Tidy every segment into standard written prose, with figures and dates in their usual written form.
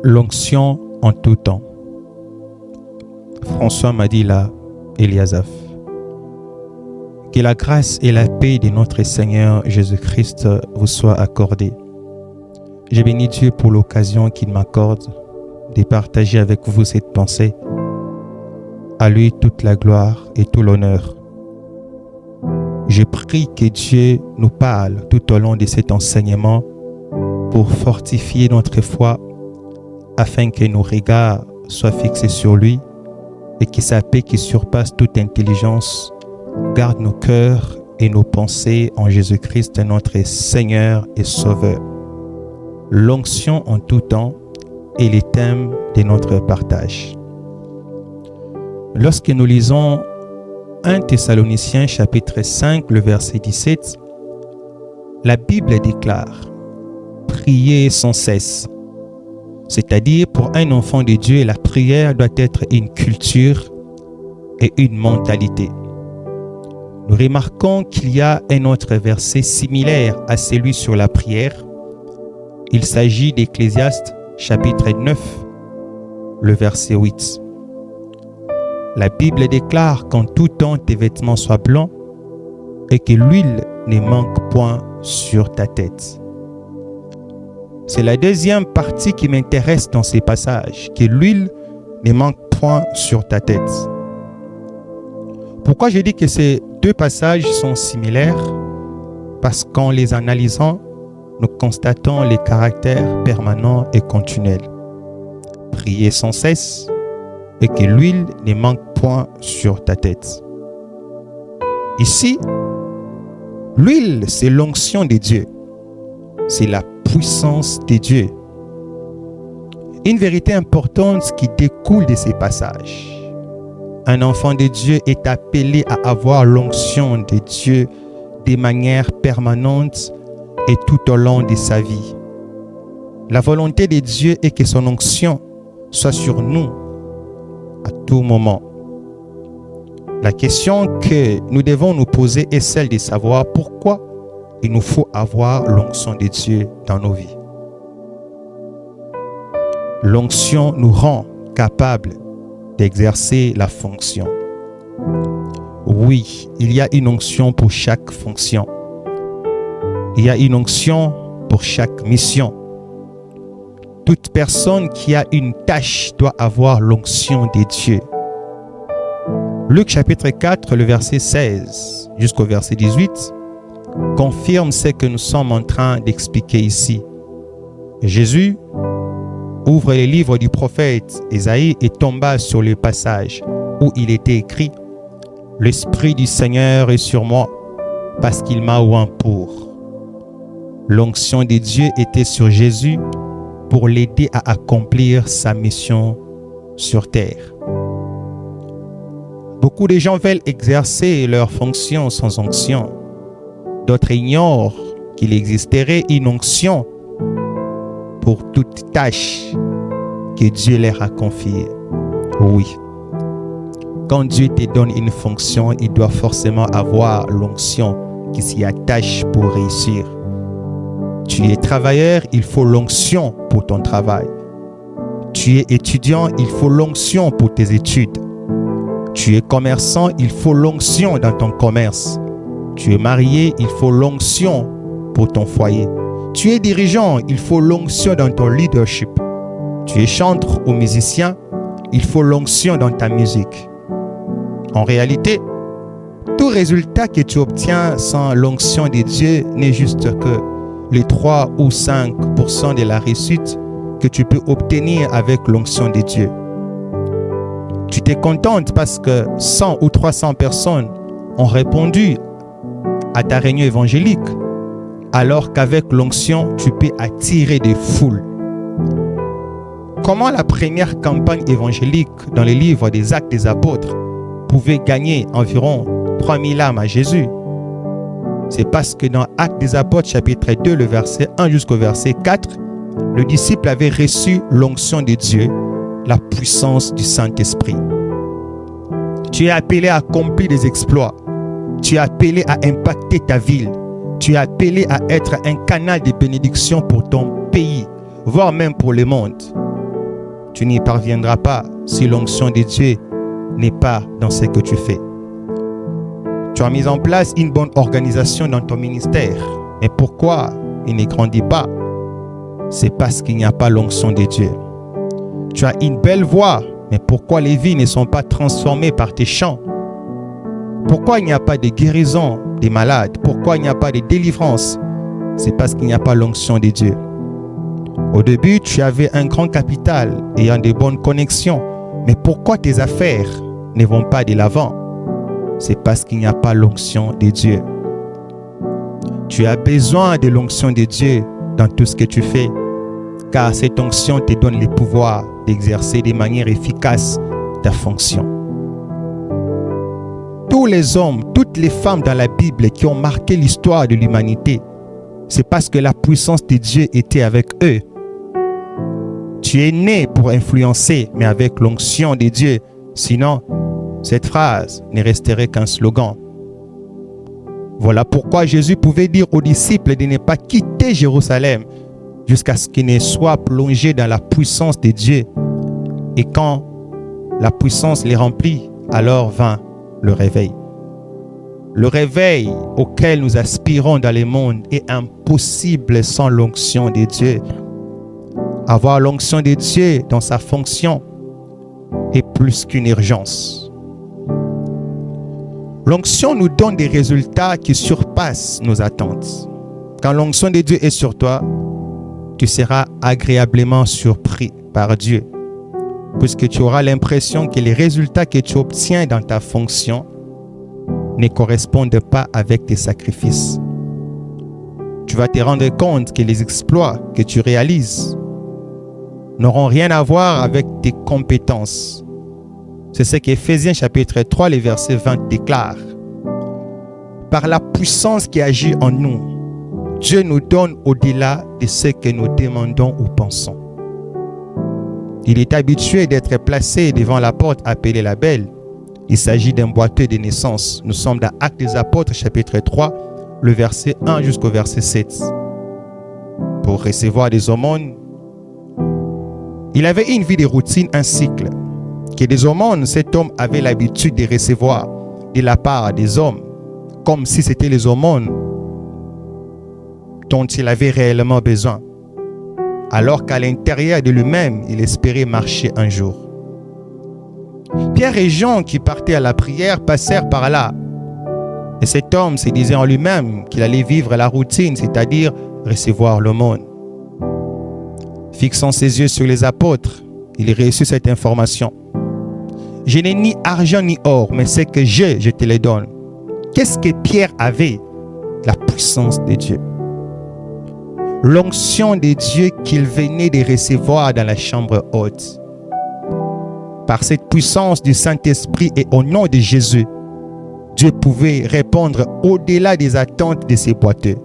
L'onction en tout temps. François Madila Eliasaph. Que la grâce et la paix de notre Seigneur Jésus-Christ vous soient accordées. Je bénis Dieu pour l'occasion qu'il m'accorde de partager avec vous cette pensée. À lui toute la gloire et tout l'honneur. Je prie que Dieu nous parle tout au long de cet enseignement pour fortifier notre foi afin que nos regards soient fixés sur lui et que sa paix qui surpasse toute intelligence garde nos cœurs et nos pensées en Jésus-Christ, notre Seigneur et Sauveur. L'onction en tout temps est le thème de notre partage. Lorsque nous lisons 1 Thessaloniciens chapitre 5, le verset 17, la Bible déclare « Priez sans cesse ». C'est-à-dire, pour un enfant de Dieu, la prière doit être une culture et une mentalité. Nous remarquons qu'il y a un autre verset similaire à celui sur la prière. Il s'agit d'Ecclésiaste chapitre 9, le verset 8. La Bible déclare qu'en tout temps tes vêtements soient blancs et que l'huile ne manque point sur ta tête. C'est la deuxième partie qui m'intéresse dans ces passages, que l'huile ne manque point sur ta tête. Pourquoi je dis que ces deux passages sont similaires? Parce qu'en les analysant, nous constatons les caractères permanents et continuels. Priez sans cesse et que l'huile ne manque point sur ta tête. Ici, l'huile, c'est l'onction de Dieu. C'est la puissance de Dieu. Une vérité importante qui découle de ces passages. Un enfant de Dieu est appelé à avoir l'onction de Dieu de manière permanente et tout au long de sa vie. La volonté de Dieu est que son onction soit sur nous à tout moment. La question que nous devons nous poser est celle de savoir pourquoi il nous faut avoir l'onction de Dieu dans nos vies. L'onction nous rend capables d'exercer la fonction. Oui, il y a une onction pour chaque fonction. Il y a une onction pour chaque mission. Toute personne qui a une tâche doit avoir l'onction de Dieu. Luc chapitre 4, le verset 16 jusqu'au verset 18 confirme ce que nous sommes en train d'expliquer ici. Jésus ouvre les livres du prophète Ésaïe et tomba sur le passage où il était écrit « L'Esprit du Seigneur est sur moi, parce qu'il m'a oint pour. » L'onction de Dieu était sur Jésus pour l'aider à accomplir sa mission sur terre. Beaucoup de gens veulent exercer leur fonction sans onction. D'autres ignorent qu'il existerait une onction pour toute tâche que Dieu leur a confiée. Oui. Quand Dieu te donne une fonction, il doit forcément avoir l'onction qui s'y attache pour réussir. Tu es travailleur, il faut l'onction pour ton travail. Tu es étudiant, il faut l'onction pour tes études. Tu es commerçant, il faut l'onction dans ton commerce. Tu es marié, il faut l'onction pour ton foyer. Tu es dirigeant, il faut l'onction dans ton leadership. Tu es chanteur ou musicien, il faut l'onction dans ta musique. En réalité, tout résultat que tu obtiens sans l'onction de Dieu n'est juste que les 3 ou 5% de la réussite que tu peux obtenir avec l'onction de Dieu. Tu te contentes parce que 100 ou 300 personnes ont répondu à ta réunion évangélique, alors qu'avec l'onction, tu peux attirer des foules. Comment la première campagne évangélique dans les livres des Actes des Apôtres pouvait gagner environ 3000 âmes à Jésus? C'est parce que dans Actes des Apôtres, chapitre 2, le verset 1 jusqu'au verset 4, le disciple avait reçu l'onction de Dieu, la puissance du Saint-Esprit. Tu es appelé à accomplir des exploits. Tu es appelé à impacter ta ville. Tu es appelé à être un canal de bénédiction pour ton pays, voire même pour le monde. tu n'y parviendras pas si l'onction de Dieu n'est pas dans ce que tu fais. Tu as mis en place une bonne organisation dans ton ministère. Mais pourquoi il ne grandit pas? C'est parce qu'il n'y a pas l'onction de Dieu. Tu as une belle voix, mais pourquoi les vies ne sont pas transformées par tes chants? Pourquoi il n'y a pas de guérison des malades? Pourquoi il n'y a pas de délivrance? C'est parce qu'il n'y a pas l'onction de Dieu. Au début, tu avais un grand capital ayant de bonnes connexions, mais pourquoi tes affaires ne vont pas de l'avant? C'est parce qu'il n'y a pas l'onction de Dieu. Tu as besoin de l'onction de Dieu dans tout ce que tu fais, car cette onction te donne le pouvoir d'exercer de manière efficace ta fonction. Tous les hommes, toutes les femmes dans la Bible qui ont marqué l'histoire de l'humanité, c'est parce que la puissance de Dieu était avec eux. Tu es né pour influencer, mais avec l'onction de Dieu. Sinon, cette phrase ne resterait qu'un slogan. Voilà pourquoi Jésus pouvait dire aux disciples de ne pas quitter Jérusalem jusqu'à ce qu'ils ne soient plongés dans la puissance de Dieu. Et quand la puissance les remplit, alors vint le réveil. Le réveil auquel nous aspirons dans le monde est impossible sans l'onction de Dieu. Avoir l'onction de Dieu dans sa fonction est plus qu'une urgence. L'onction nous donne des résultats qui surpassent nos attentes. Quand l'onction de Dieu est sur toi, tu seras agréablement surpris par Dieu, puisque tu auras l'impression que les résultats que tu obtiens dans ta fonction ne correspondent pas avec tes sacrifices. Tu vas te rendre compte que les exploits que tu réalises n'auront rien à voir avec tes compétences. C'est ce qu'Éphésiens chapitre 3, le verset 20 déclare. Par la puissance qui agit en nous, Dieu nous donne au-delà de ce que nous demandons ou pensons. Il est habitué d'être placé devant la porte appelée la belle. Il s'agit d'un boiteux de naissance. Nous sommes dans Actes des Apôtres, chapitre 3, le verset 1 jusqu'au verset 7. Pour recevoir des aumônes, il avait une vie de routine, un cycle. Que des aumônes, cet homme avait l'habitude de recevoir de la part des hommes, comme si c'était les aumônes dont il avait réellement besoin, alors qu'à l'intérieur de lui-même, il espérait marcher un jour. Pierre et Jean, qui partaient à la prière, passèrent par là. Et cet homme se disait en lui-même qu'il allait vivre la routine, c'est-à-dire recevoir l'aumône. Fixant ses yeux sur les apôtres, il reçut cette information. « Je n'ai ni argent ni or, mais ce que j'ai, je te le donne. » Qu'est-ce que Pierre avait? La puissance de Dieu. L'onction de Dieu qu'il venait de recevoir dans la chambre haute. Par cette puissance du Saint-Esprit et au nom de Jésus, Dieu pouvait répondre au-delà des attentes de ses boiteux.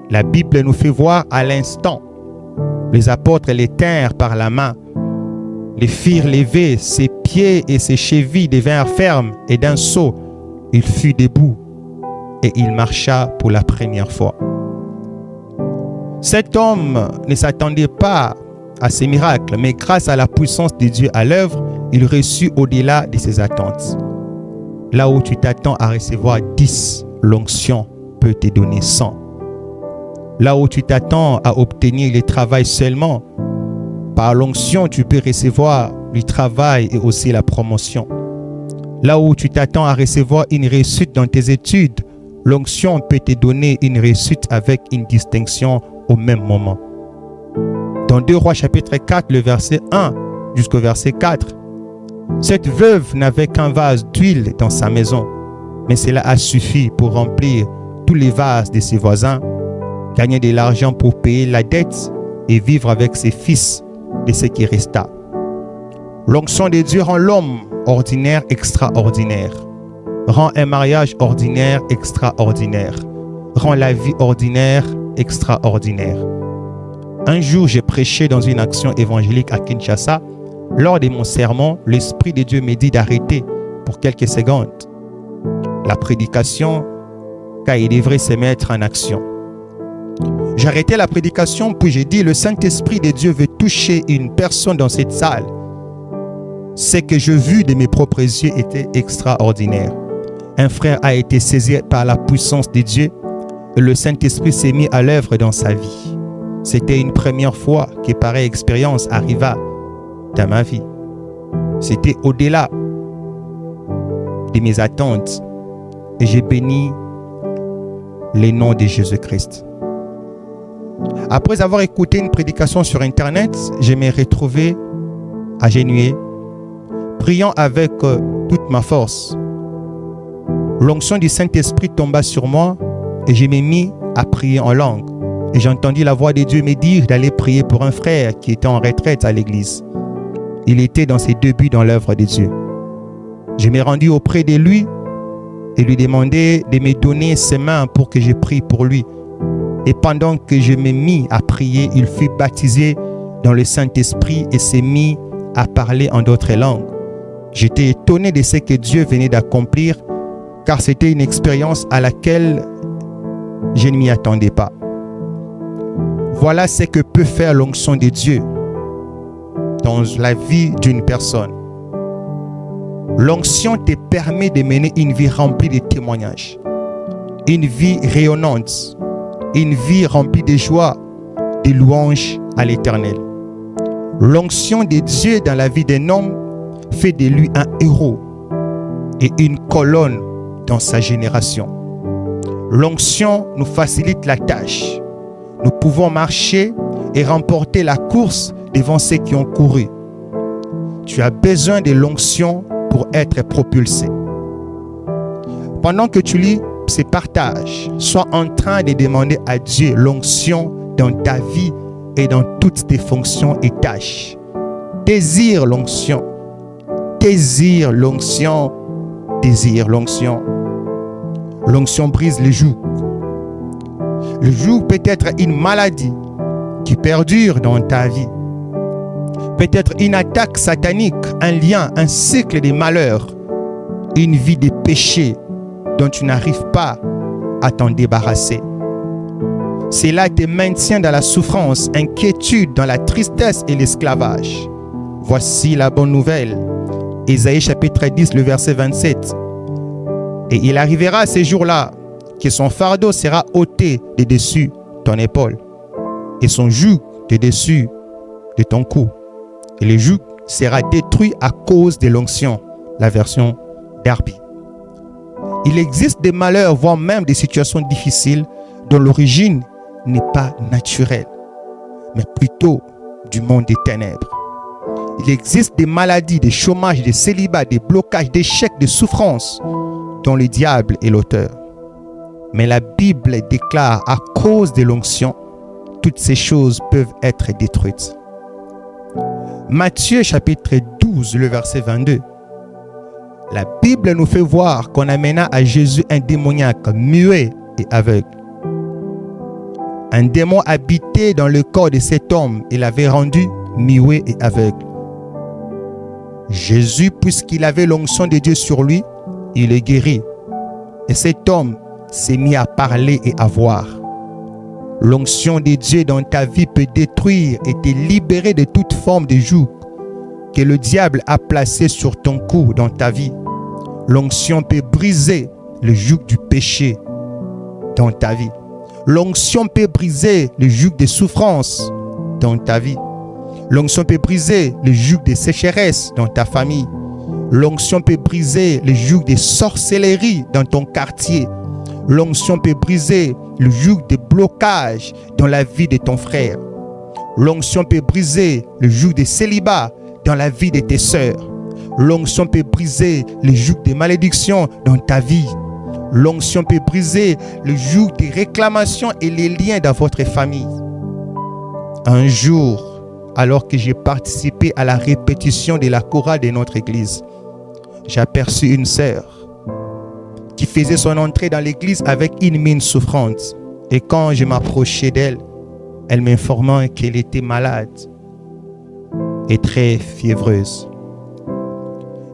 La Bible nous fait voir à l'instant. Les apôtres les tinrent par la main, les firent lever, ses pieds et ses chevilles devinrent fermes, et d'un saut, il fut debout et il marcha pour la première fois. Cet homme ne s'attendait pas à ces miracles, mais grâce à la puissance de Dieu à l'œuvre, il reçut au-delà de ses attentes. Là où tu t'attends à recevoir 10, l'onction peut te donner 100. Là où tu t'attends à obtenir le travail seulement, par l'onction, tu peux recevoir du travail et aussi la promotion. Là où tu t'attends à recevoir une réussite dans tes études, l'onction peut te donner une réussite avec une distinction au même moment. Dans 2 Rois chapitre 4, le verset 1 jusqu'au verset 4, cette veuve n'avait qu'un vase d'huile dans sa maison, mais cela a suffi pour remplir tous les vases de ses voisins, gagner de l'argent pour payer la dette et vivre avec ses fils de ce qui resta. L'onction de Dieu rend l'homme ordinaire extraordinaire, rend un mariage ordinaire extraordinaire, rend la vie ordinaire extraordinaire. Un jour, j'ai prêché dans une action évangélique à Kinshasa. Lors de mon sermon, l'Esprit de Dieu me dit d'arrêter pour quelques secondes la prédication, car il devrait se mettre en action. J'ai arrêté la prédication, puis j'ai dit, le Saint-Esprit de Dieu veut toucher une personne dans cette salle. Ce que j'ai vu de mes propres yeux était extraordinaire. Un frère a été saisi par la puissance de Dieu et le Saint-Esprit s'est mis à l'œuvre dans sa vie. C'était une première fois que pareille expérience arriva dans ma vie. C'était au-delà de mes attentes et j'ai béni le nom de Jésus-Christ. Après avoir écouté une prédication sur Internet, je me retrouvais agenouillé, priant avec toute ma force. L'onction du Saint-Esprit tomba sur moi et je me mis à prier en langue. Et j'ai entendu la voix de Dieu me dire d'aller prier pour un frère qui était en retraite à l'église. Il était dans ses débuts dans l'œuvre de Dieu. Je me rendis auprès de lui et lui demandai de me donner ses mains pour que je prie pour lui. Et pendant que je me mis à prier, il fut baptisé dans le Saint-Esprit et s'est mis à parler en d'autres langues. J'étais étonné de ce que Dieu venait d'accomplir, car c'était une expérience à laquelle je ne m'y attendais pas. Voilà ce que peut faire l'onction de Dieu dans la vie d'une personne. L'onction te permet de mener une vie remplie de témoignages, une vie rayonnante, une vie remplie de joie, de louanges à l'Éternel. L'onction de Dieu dans la vie d'un homme fait de lui un héros et une colonne dans sa génération. L'onction nous facilite la tâche. Nous pouvons marcher et remporter la course devant ceux qui ont couru. Tu as besoin de l'onction pour être propulsé. Pendant que tu lis ces partages, sois en train de demander à Dieu l'onction dans ta vie et dans toutes tes fonctions et tâches. Désire l'onction. Désire l'onction. Désire l'onction. L'onction brise le joug. Le joug peut être une maladie qui perdure dans ta vie. Peut-être une attaque satanique, un lien, un cycle de malheurs, une vie de péché dont tu n'arrives pas à t'en débarrasser. Cela te maintient dans la souffrance, inquiétude, dans la tristesse et l'esclavage. Voici la bonne nouvelle. Ésaïe chapitre 10, le verset 27. Et il arrivera ces jours-là que son fardeau sera ôté de dessus ton épaule et son joug de dessus de ton cou. Et le joug sera détruit à cause de l'onction. La version Darby. Il existe des malheurs, voire même des situations difficiles dont l'origine n'est pas naturelle, mais plutôt du monde des ténèbres. Il existe des maladies, des chômages, des célibats, des blocages, des échecs, des souffrances dont le diable est l'auteur. Mais la Bible déclare à cause de l'onction, toutes ces choses peuvent être détruites. Matthieu chapitre 12, le verset 22. La Bible nous fait voir qu'on amena à Jésus un démoniaque muet et aveugle. Un démon habitait dans le corps de cet homme et l'avait rendu muet et aveugle. Jésus, puisqu'il avait l'onction de Dieu sur lui, il le guérit. Et cet homme s'est mis à parler et à voir. L'onction de Dieu dans ta vie peut détruire et te libérer de toute forme de joug que le diable a placé sur ton cou dans ta vie. L'onction peut briser le joug du péché dans ta vie. L'onction peut briser le joug des souffrances dans ta vie. L'onction peut briser le joug des sécheresses dans ta famille. L'onction peut briser le joug des sorcelleries dans ton quartier. L'onction peut briser le joug des blocages dans la vie de ton frère. L'onction peut briser le joug des célibats dans la vie de tes sœurs. L'onction peut briser le joug des malédictions dans ta vie. L'onction peut briser le joug des réclamations et les liens dans votre famille. Un jour, alors que j'ai participé à la répétition de la chorale de notre église, j'ai aperçu une sœur qui faisait son entrée dans l'église avec une mine souffrante. Et quand je m'approchais d'elle, elle m'informait qu'elle était malade et très fiévreuse.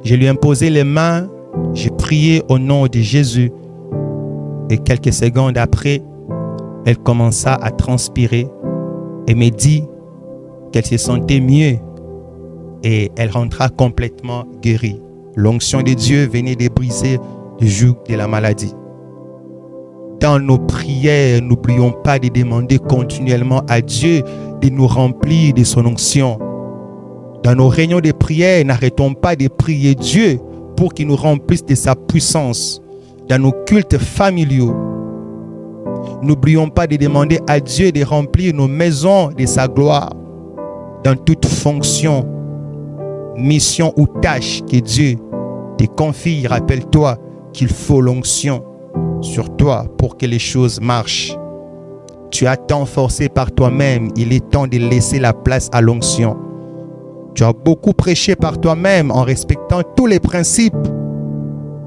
Je lui imposai les mains, j'ai prié au nom de Jésus et quelques secondes après, Elle commença à transpirer et me dit qu'elle se sentait mieux et elle rentra complètement guérie. L'onction de Dieu venait de briser le joug de la maladie. Dans nos prières, n'oublions pas de demander continuellement à Dieu de nous remplir de son onction. Dans nos réunions de prière, n'arrêtons pas de prier Dieu pour qu'il nous remplisse de sa puissance. Dans nos cultes familiaux, n'oublions pas de demander à Dieu de remplir nos maisons de sa gloire. Dans toute fonction, mission ou tâche que Dieu te confie, rappelle-toi qu'il faut l'onction sur toi pour que les choses marchent. Tu as tant forcé par toi-même, il est temps de laisser la place à l'onction. Tu as beaucoup prêché par toi-même en respectant tous les principes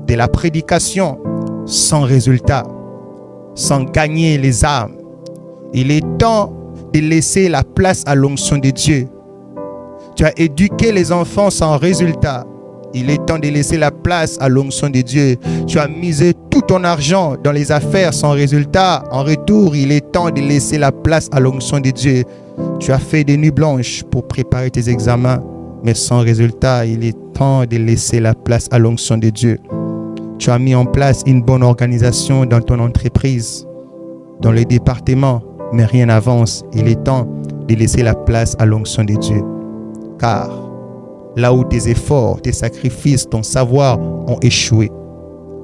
de la prédication sans résultat, sans gagner les âmes. Il est temps de laisser la place à l'onction de Dieu. Tu as éduqué les enfants sans résultat. Il est temps de laisser la place à l'onction de Dieu. Tu as misé tout ton argent dans les affaires sans résultat. En retour, il est temps de laisser la place à l'onction de Dieu. Tu as fait des nuits blanches pour préparer tes examens, mais sans résultat, il est temps de laisser la place à l'onction de Dieu. Tu as mis en place une bonne organisation dans ton entreprise, dans le département, mais rien n'avance. Il est temps de laisser la place à l'onction de Dieu. Car là où tes efforts, tes sacrifices, ton savoir ont échoué,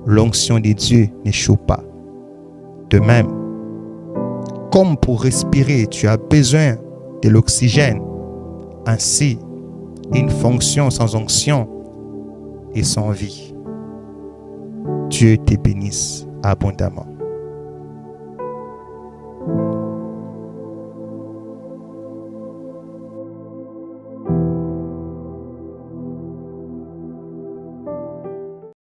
l'onction de Dieu n'échoue pas. De même, comme pour respirer, tu as besoin de l'oxygène. Ainsi, une fonction sans onction et sans vie. Dieu te bénisse abondamment.